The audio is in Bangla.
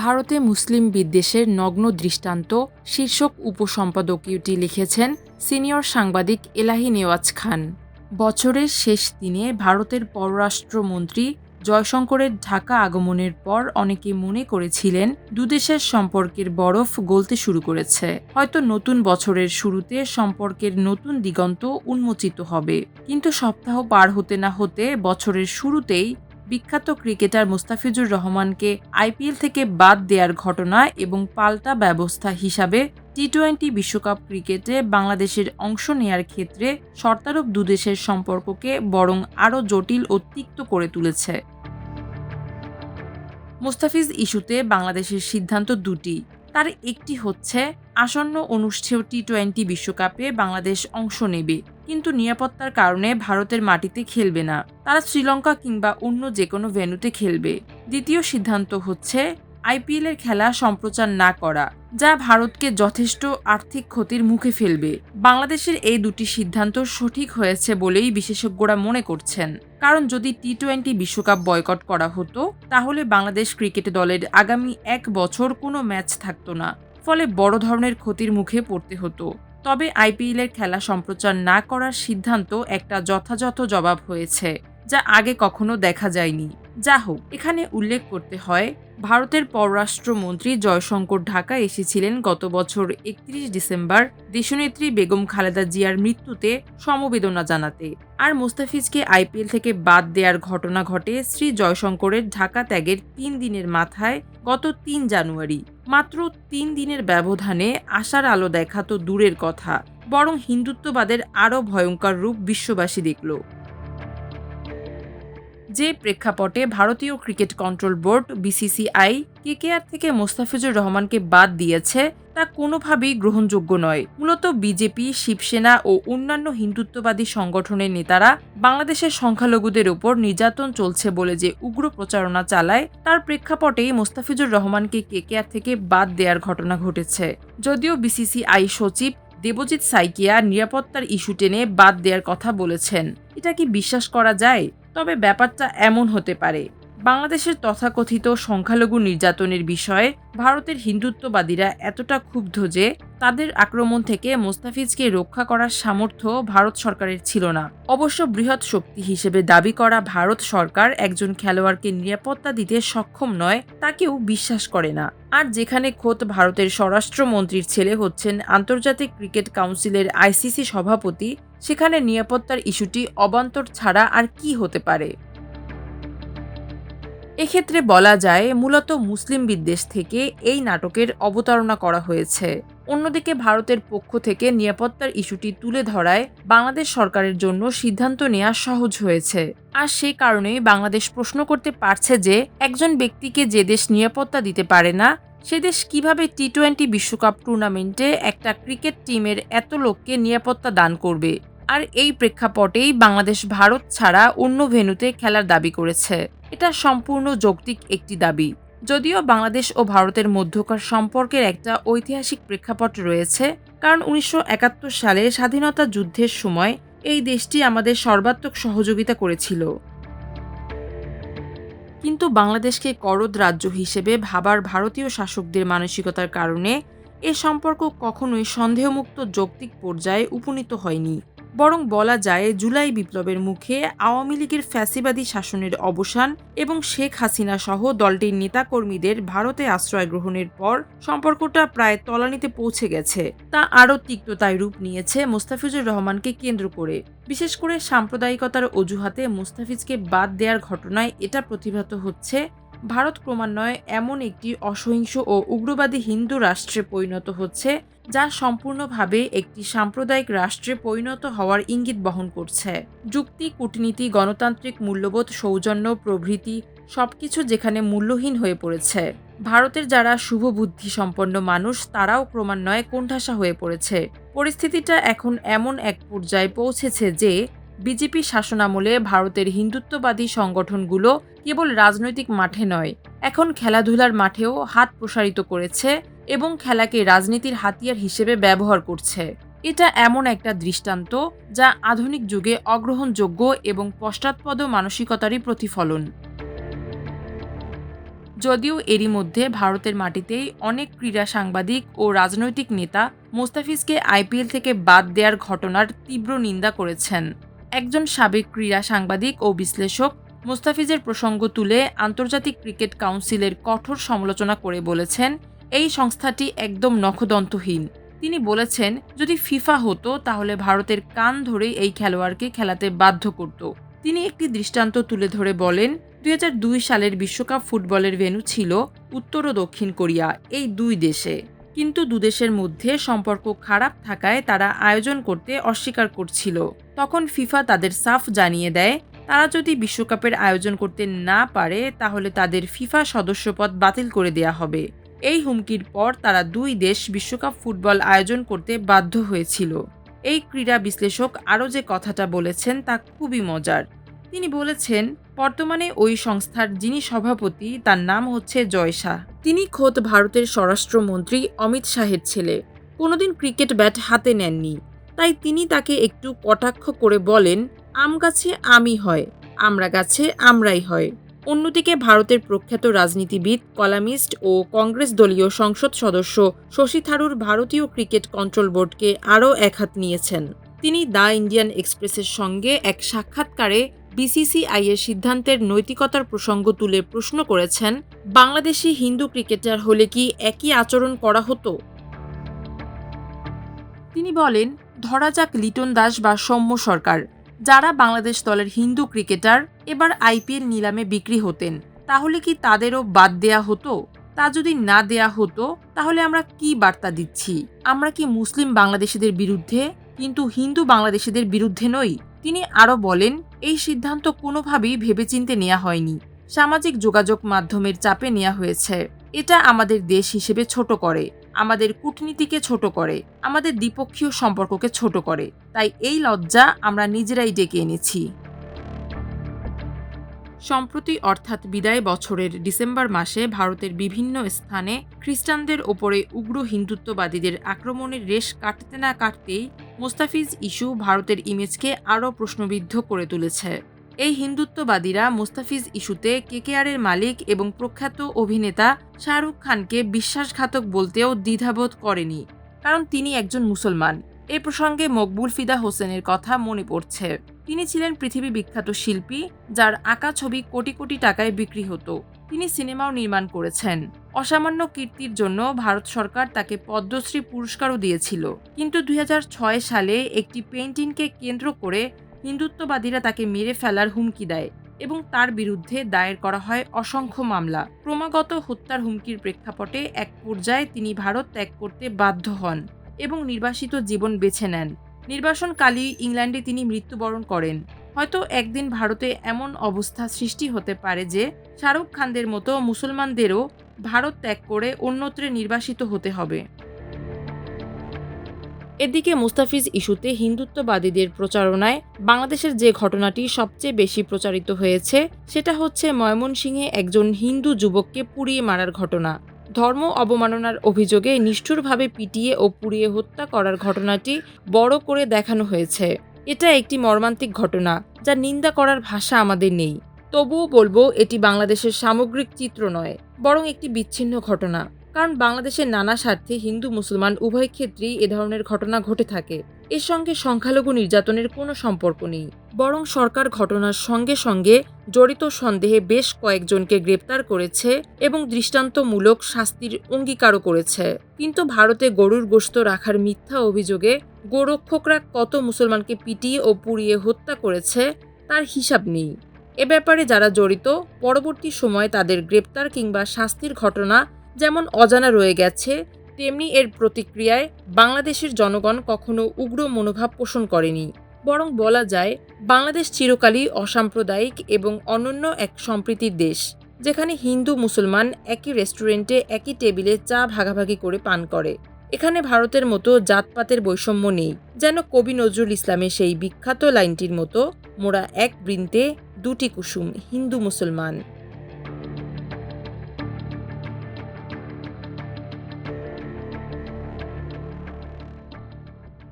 ভারতে মুসলিম বিদ্বেষের নগ্ন দৃষ্টান্ত শীর্ষক উপসম্পাদকীয়টি লিখেছেন সিনিয়র সাংবাদিক এলাহি নেওয়াজ খান। বছরের শেষ দিনে ভারতের পররাষ্ট্রমন্ত্রী জয়শঙ্করের ঢাকা আগমনের পর অনেকে মনে করেছিলেন দুদেশের সম্পর্কের বরফ গলতে শুরু করেছে। হয়তো নতুন বছরের শুরুতে সম্পর্কের নতুন দিগন্ত উন্মোচিত হবে। কিন্তু সপ্তাহ পার হতে না হতে বছরের শুরুতেই বিখ্যাত ক্রিকেটার মুস্তাফিজুর রহমানকে আইপিএল থেকে বাদ দেওয়ার ঘটনা এবং পাল্টা ব্যবস্থা হিসাবে টি-20 বিশ্বকাপ ক্রিকেটে বাংলাদেশের অংশ নেয়ার ক্ষেত্রে শর্তারোপ দুদেশের সম্পর্ককে বরং আরও জটিল ও তিক্ত করে তুলেছে। মুস্তাফিজ ইস্যুতে বাংলাদেশের সিদ্ধান্ত দুটি। তার একটি হচ্ছে আসন্ন অনুষ্ঠেয় টি-20 বিশ্বকাপে বাংলাদেশ অংশ নেবে, কিন্তু নিরাপত্তার কারণে ভারতের মাটিতে খেলবে না। তারা শ্রীলঙ্কা কিংবা অন্য যে কোনো ভেন্যুতে খেলবে। দ্বিতীয় সিদ্ধান্ত হচ্ছে আইপিএলের খেলা সম্প্রচার না করা, যা ভারতকে যথেষ্ট আর্থিক ক্ষতির মুখে ফেলবে। বাংলাদেশের এই দুটি সিদ্ধান্ত সঠিক হয়েছে বলেই বিশেষজ্ঞরা মনে করছেন। কারণ যদি টি-20 বিশ্বকাপ বয়কট করা হতো, তাহলে বাংলাদেশ ক্রিকেট দলের আগামী 1 বছর কোনো ম্যাচ থাকতো না। ফলে বড় ধরনের ক্ষতির মুখে পড়তে হতো। তবে আইপিএলের খেলা সম্প্রচার না করার সিদ্ধান্ত একটা যথাযথ জবাব হয়েছে, যা আগে কখনো দেখা যায়নি। যা হোক, এখানে উল্লেখ করতে হয়, ভারতের পররাষ্ট্রমন্ত্রী জয়শঙ্কর ঢাকা এসেছিলেন গত বছর 31 ডিসেম্বর দেশনেত্রী বেগম খালেদা জিয়ার মৃত্যুতে সমবেদনা জানাতে। আর মুস্তাফিজকে আইপিএল থেকে বাদ দেওয়ার ঘটনা ঘটে শ্রী জয়শঙ্করের ঢাকা ত্যাগের 3 দিনের মাথায় গত 3 জানুয়ারি। মাত্র 3 দিনের ব্যবধানে আশার আলো দেখা তো দূরের কথা, বরং হিন্দুত্ববাদের আরও ভয়ঙ্কর রূপ বিশ্ববাসী দেখল। যে প্রেক্ষাপটে ভারতীয় cricket control board BCCI KKR থেকে মোস্তাফিজুর রহমানকে বাদ দিয়েছে, তা কোনোভাবেই গ্রহণযোগ্য নয়। মূলত বিজেপি, শিবসেনা ও অন্যান্য হিন্দুত্ববাদী সংগঠনের নেতারা বাংলাদেশের সংখ্যালঘুদের ওপর নির্যাতন চলছে বলে যে উগ্র প্রচারণা চালায়, তার প্রেক্ষাপটেই মোস্তাফিজুর রহমানকে কেকেআর থেকে বাদ দেওয়ার ঘটনা ঘটেছে। যদিও বিসিসিআই সচিব দেবজিৎ সাইকিয়া নিরাপত্তার ইস্যু টেনে বাদ দেওয়ার কথা বলেছেন। এটা কি বিশ্বাস করা যায়? তবে ব্যাপারটা এমন হতে পারে, বাংলাদেশের তথাকথিত সংখ্যালঘু নির্যাতনের বিষয়ে ভারতের হিন্দুত্ববাদীরা এতটা ক্ষুব্ধ যে তাদের আক্রমণ থেকে মোস্তাফিজকে রক্ষা করার সামর্থ্য ভারত সরকারের ছিল না। অবশ্য বৃহৎ শক্তি হিসেবে দাবি করা ভারত সরকার একজন খেলোয়াড়কে নিরাপত্তা দিতে সক্ষম নয়, তাকেও বিশ্বাস করে না। আর যেখানে খোদ ভারতের স্বরাষ্ট্রমন্ত্রীর ছেলে হচ্ছেন আন্তর্জাতিক ক্রিকেট কাউন্সিলের আইসিসি সভাপতি, সেখানে নিরাপত্তার ইস্যুটি অবান্তর ছাড়া আর কি হতে পারে? এক্ষেত্রে বলা যায়, মূলত মুসলিম বিদ্বেষ থেকে এই নাটকের অবতারণা করা হয়েছে। অন্যদিকে ভারতের পক্ষ থেকে নিরাপত্তার ইস্যুটি তুলে ধরায় বাংলাদেশ সরকারের জন্য সিদ্ধান্ত নেওয়া সহজ হয়েছে। আর সেই কারণেই বাংলাদেশ প্রশ্ন করতে পারছে যে একজন ব্যক্তিকে যে দেশ নিরাপত্তা দিতে পারে না, সে দেশ কিভাবে টি-20 বিশ্বকাপ টুর্নামেন্টে একটা ক্রিকেট টিমের এত লোককে নিরাপত্তা দান করবে। আর এই প্রেক্ষাপটেই বাংলাদেশ ভারত ছাড়া অন্য ভেন্যুতে খেলার দাবি করেছে। এটা সম্পূর্ণ যৌক্তিক একটি দাবি। যদিও বাংলাদেশ ও ভারতের মধ্যকার সম্পর্কের একটা ঐতিহাসিক প্রেক্ষাপট রয়েছে, কারণ 1971 সালে স্বাধীনতা যুদ্ধের সময় এই দেশটি আমাদের সর্বাত্মক সহযোগিতা করেছিল। কিন্তু বাংলাদেশকে করদ রাজ্য হিসেবে ভাবার ভারতীয় শাসকদের মানসিকতার কারণে এ সম্পর্ক কখনোই সন্দেহমুক্ত যৌক্তিক পর্যায়ে উপনীত হয়নি। বরং বলা যায়, জুলাই বিপ্লবের মুখে আওয়ামী লীগের ফ্যাসিবাদী শাসনের অবসান এবং শেখ হাসিনা সহ দলটির নেতাকর্মীদের ভারতে আশ্রয় গ্রহণের পর সম্পর্কটা প্রায় তলানিতে পৌঁছে গেছে। তা আরও তিক্ততায় রূপ নিয়েছে মোস্তাফিজুর রহমানকে কেন্দ্র করে। বিশেষ করে সাম্প্রদায়িকতার অজুহাতে মোস্তাফিজকে বাদ দেওয়ার ঘটনায় এটা প্রতিভাত হচ্ছে, ভারত ক্রমান্বয়ে এমন একটি অসহিংস ও উগ্রবাদী হিন্দু রাষ্ট্রে পরিণত হচ্ছে, যা সম্পূর্ণভাবে একটি সাম্প্রদায়িক রাষ্ট্রে পরিণত হওয়ার ইঙ্গিত বহন করছে। যুক্তি, কূটনীতি, গণতান্ত্রিক মূল্যবোধ, সৌজন্য প্রভৃতি সবকিছু যেখানে মূল্যহীন হয়ে পড়েছে, ভারতের যারা শুভবুদ্ধি সম্পন্ন মানুষ তারাও ক্রমান্বয়ে কোণঠাসা হয়ে পড়েছে। পরিস্থিতিটা এখন এমন এক পর্যায়ে পৌঁছেছে যে বিজেপি শাসনামলে ভারতের হিন্দুত্ববাদী সংগঠনগুলো কেবল রাজনৈতিক মাঠে নয়, এখন খেলাধুলার মাঠেও হাত প্রসারিত করেছে এবং খেলাকে রাজনীতির হাতিয়ার হিসেবে ব্যবহার করছে। এটা এমন একটা দৃষ্টান্ত যা আধুনিক যুগে অগ্রহণযোগ্য এবং পশ্চাৎপদ মানসিকতারই প্রতিফলন। যদিও এরই মধ্যে ভারতের মাটিতেই অনেক ক্রীড়া সাংবাদিক ও রাজনৈতিক নেতা মোস্তাফিজকে আইপিএল থেকে বাদ দেওয়ার ঘটনার তীব্র নিন্দা করেছেন। একজন সাবেক ক্রীড়া সাংবাদিক ও বিশ্লেষক মোস্তাফিজের প্রসঙ্গ তুলে আন্তর্জাতিক ক্রিকেট কাউন্সিলের কঠোর সমালোচনা করে বলেছেন, এই সংস্থাটি একদম নখদন্তহীন। তিনি বলেছেন, যদি ফিফা হতো তাহলে ভারতের কান ধরে এই খেলোয়াড়কে খেলাতে বাধ্য করত। তিনি একটি দৃষ্টান্ত তুলে ধরে বলেন, ২০০২ সালের বিশ্বকাপ ফুটবলের ভেন্যু ছিল উত্তর ও দক্ষিণ কোরিয়া, এই দুই দেশে। কিন্তু দুদেশের মধ্যে সম্পর্ক খারাপ থাকায় তারা আয়োজন করতে অস্বীকার করছিল। তখন ফিফা তাদের সাফ জানিয়ে দেয়, তারা যদি বিশ্বকাপের আয়োজন করতে না পারে তাহলে তাদের ফিফা সদস্যপদ বাতিল করে দেয়া হবে। এই হুমকির পর তারা দুই দেশ বিশ্বকাপ ফুটবল আয়োজন করতে বাধ্য হয়েছিল। এই ক্রীড়া বিশ্লেষক আরও যে কথাটা বলেছেন তা খুবই মজার। তিনি বলেছেন, বর্তমানে ওই সংস্থার যিনি সভাপতি তার নাম হচ্ছে জয় শাহ। তিনি খোদ ভারতের স্বরাষ্ট্রমন্ত্রী অমিত শাহের ছেলে। কোনোদিন ক্রিকেট ব্যাট হাতে নেননি, তাই তিনি তাকে একটু কটাক্ষ করে বলেন, আম গাছে আমই হয়, আমরা গাছে আমরাই হয়। অন্যদিকে ভারতের প্রখ্যাত রাজনীতিবিদ, কলামিস্ট ও কংগ্রেস দলীয় সংসদ সদস্য শশী থারুর ভারতীয় ক্রিকেট কন্ট্রোল বোর্ডকে আরও একহাত নিয়েছেন। তিনি দ্য ইন্ডিয়ান এক্সপ্রেসের সঙ্গে এক সাক্ষাৎকারে বিসিসিআইয়ের সিদ্ধান্তের নৈতিকতার প্রসঙ্গ তুলে প্রশ্ন করেছেন, বাংলাদেশি হিন্দু ক্রিকেটার হলে কি একই আচরণ করা হতো? তিনি বলেন, ধরা যাক লিটন দাস বা সৌম্য সরকার, যারা বাংলাদেশ দলের হিন্দু ক্রিকেটার, এবার আইপিএল নিলামে বিক্রি হতেন, তাহলে কি তাদেরও বাদ দেয়া হতো? তা যদি না দেয়া হতো তাহলে আমরা কি বার্তা দিচ্ছি? আমরা কি মুসলিম বাংলাদেশিদের বিরুদ্ধে, কিন্তু হিন্দু বাংলাদেশিদের বিরুদ্ধে নই? তিনি আরও বলেন, এই সিদ্ধান্ত কোনোভাবেই ভেবেচিন্তে নেওয়া হয়নি, সামাজিক যোগাযোগ মাধ্যমের চাপে নেওয়া হয়েছে। এটা আমাদের দেশ হিসেবে ছোট করে, আমাদের কূটনীতিকে ছোট করে, আমাদের দ্বিপক্ষীয় সম্পর্ককে ছোট করে। তাই এই লজ্জা আমরা নিজেরাই ডেকে এনেছি। সম্প্রতি অর্থাৎ বিদায় বছরের ডিসেম্বর মাসে ভারতের বিভিন্ন স্থানে খ্রিস্টানদের ওপরে উগ্র হিন্দুত্ববাদীদের আক্রমণের রেশ কাটতে না কাটতেই মোস্তাফিজ ইস্যু ভারতের ইমেজকে আরও প্রশ্নবিদ্ধ করে তুলেছে। এই হিন্দুত্ববাদীরা মোস্তাফিজ ইস্যুতে কেকেআরের মালিক এবং প্রখ্যাত অভিনেতা শাহরুখ খানকে বিশ্বাসঘাতক বলতেও দ্বিধাবোধ করেনি, কারণ তিনি একজন মুসলমান। এ প্রসঙ্গে মকবুল ফিদা হোসেনের কথা মনে পড়ছে। তিনি ছিলেন পৃথিবী বিখ্যাত শিল্পী, যার আঁকা ছবি কোটি কোটি টাকায় বিক্রি হতো। তিনি সিনেমাও নির্মাণ করেছেন। অসামান্য কীর্তির জন্য ভারত সরকার তাকে পদ্মশ্রী পুরস্কারও দিয়েছিল। কিন্তু ২০০৬ সালে একটি পেইন্টিংকে কেন্দ্র করে হিন্দুত্ববাদীরা তাকে মেরে ফেলার হুমকি দেয় এবং তার বিরুদ্ধে দায়ের করা হয় অসংখ্য মামলা। ক্রমাগত হত্যার হুমকির প্রেক্ষাপটে এক পর্যায়ে তিনি ভারত ত্যাগ করতে বাধ্য হন এবং নির্বাসিত জীবন বেছে নেন। নির্বাসনকালেই ইংল্যান্ডে তিনি মৃত্যুবরণ করেন। হয়তো একদিন ভারতে এমন অবস্থা সৃষ্টি হতে পারে যে শাহরুখ খানদের মতো মুসলমানদেরও ভারত ত্যাগ করে অন্যত্রে নির্বাসিত হতে হবে। এদিকে মোস্তাফিজ ইস্যুতে হিন্দুত্ববাদীদের প্রচারণায় বাংলাদেশের যে ঘটনাটি সবচেয়ে বেশি প্রচারিত হয়েছে সেটা হচ্ছে ময়মনসিংহে একজন হিন্দু যুবককে পুড়িয়ে মারার ঘটনা। ধর্ম অবমাননার অভিযোগে নিষ্ঠুরভাবে পিটিয়ে ও পুড়িয়ে হত্যা করার ঘটনাটি বড় করে দেখানো হয়েছে। এটা একটি মর্মান্তিক ঘটনা, যা নিন্দা করার ভাষা আমাদের নেই। তবুও বলবো, এটি বাংলাদেশের সামগ্রিক চিত্র নয়, বরং একটি বিচ্ছিন্ন ঘটনা। কারণ বাংলাদেশের নানা স্বার্থে হিন্দু মুসলমান উভয় ক্ষেত্রেই এ ধরনের ঘটনা ঘটে থাকে। এর সঙ্গে সংখ্যালঘু নির্যাতনের কোনো সম্পর্ক নেই, বরং সরকার ঘটনার সঙ্গে সঙ্গে জড়িত সন্দেহে বেশ কয়েকজনকে গ্রেপ্তার করেছে এবং দৃষ্টান্তমূলক শাস্তির অঙ্গীকারও করেছে। কিন্তু ভারতে গরুর গোশত রাখার মিথ্যা অভিযোগে গোরক্ষকরা কত মুসলমানকে পিটিয়ে ও পুড়িয়ে হত্যা করেছে তার হিসাব নেই। এ ব্যাপারে যারা জড়িত, পরবর্তী সময়ে তাদের গ্রেপ্তার কিংবা শাস্তির ঘটনা যেমন অজানা রয়ে গেছে, তেমনি এর প্রতিক্রিয়ায় বাংলাদেশের জনগণ কখনো উগ্র মনোভাব পোষণ করেনি। বরং বলা যায়, বাংলাদেশ চিরকালই অসাম্প্রদায়িক এবং অনন্য এক সম্প্রীতির দেশ, যেখানে হিন্দু মুসলমান একই রেস্টুরেন্টে একই টেবিলে চা ভাগাভাগি করে পান করে। এখানে ভারতের মতো জাতপাতের বৈষম্য নেই। যেন কবি নজরুল ইসলামের সেই বিখ্যাত লাইনটির মতো, মোরা এক বৃন্তে দুটি কুসুম, হিন্দু মুসলমান।